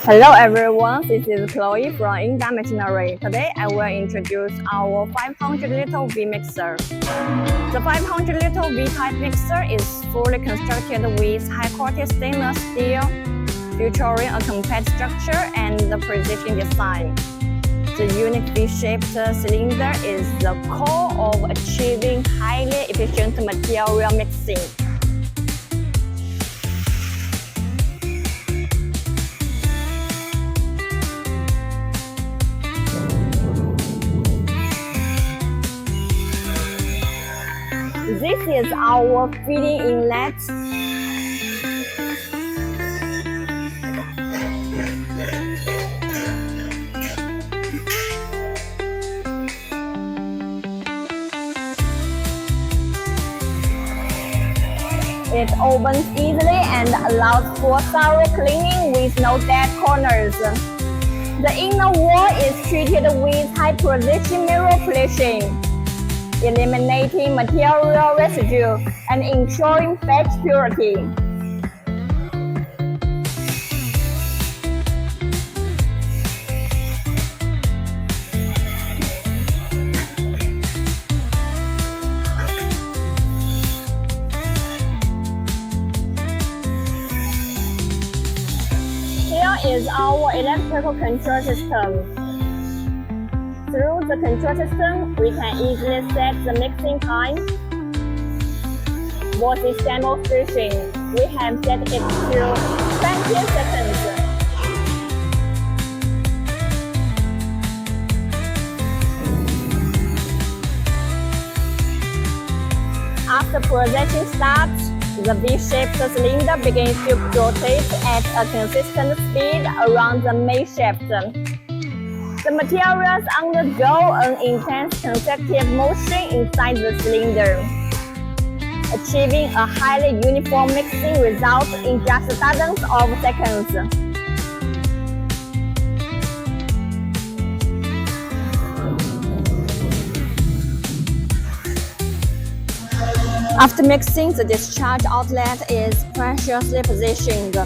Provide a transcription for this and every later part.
Hello everyone, this is Chloe from Yinda Machinery. Today I will introduce our 500 liter V mixer. The 500 liter V type mixer is fully constructed with high quality stainless steel, featuring a compact structure and the precision design. The unique V-shaped cylinder is the core of achieving highly efficient material mixing. This is our feeding inlet. It opens easily and allows for thorough cleaning with no dead corners. The inner wall is treated with high precision mirror polishing, eliminating material residue and ensuring batch purity. Here is our electrical control system. Through the control system, we can easily set the mixing time. For this demonstration, we have set it to 20 seconds. After processing starts, the V-shaped cylinder begins to rotate at a consistent speed around the main shaft. The materials undergo an intense convective motion inside the cylinder, achieving a highly uniform mixing result in just dozens of seconds. After mixing, the discharge outlet is preciously positioned.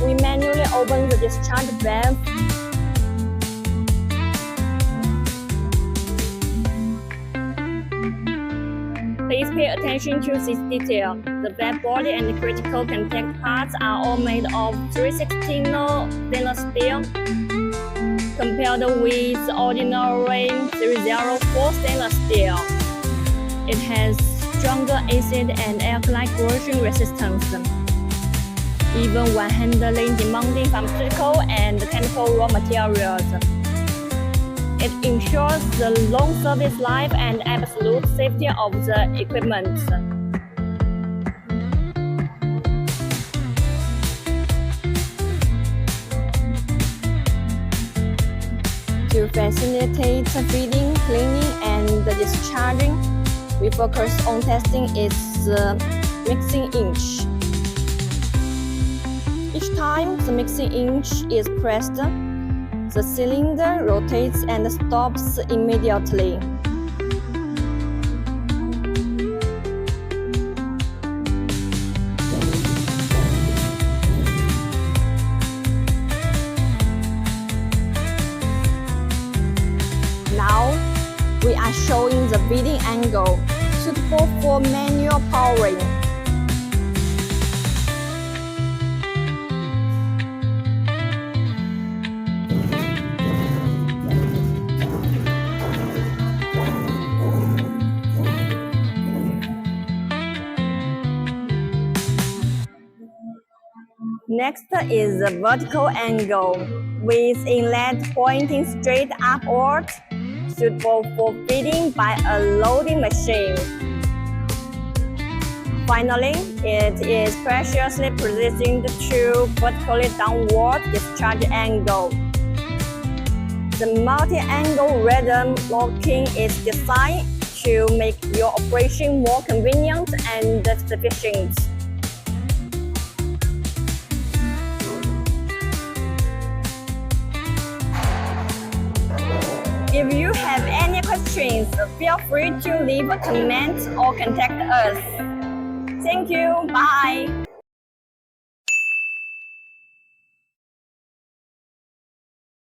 We manually open the discharge valve. Please pay attention to this detail. The valve body and the critical contact parts are all made of 316 stainless steel, compared with ordinary 304 stainless steel. It has stronger acid and alkali corrosion resistance, even when handling demanding pharmaceutical and chemical raw materials. It ensures the long service life and absolute safety of the equipment. To facilitate feeding, cleaning, and discharging, we focus on testing its mixing inch. Each time the mixing inch is pressed, the cylinder rotates and stops immediately. Now, we are showing the feeding angle, suitable for manual powering. Next is the vertical angle, with inlet pointing straight upward, suitable for feeding by a loading machine. Finally, it is preciously positioned to vertically downward discharge angle. The multi-angle rhythm locking is designed to make your operation more convenient and efficient. If you have any questions, feel free to leave a comment or contact us. Thank you. Bye.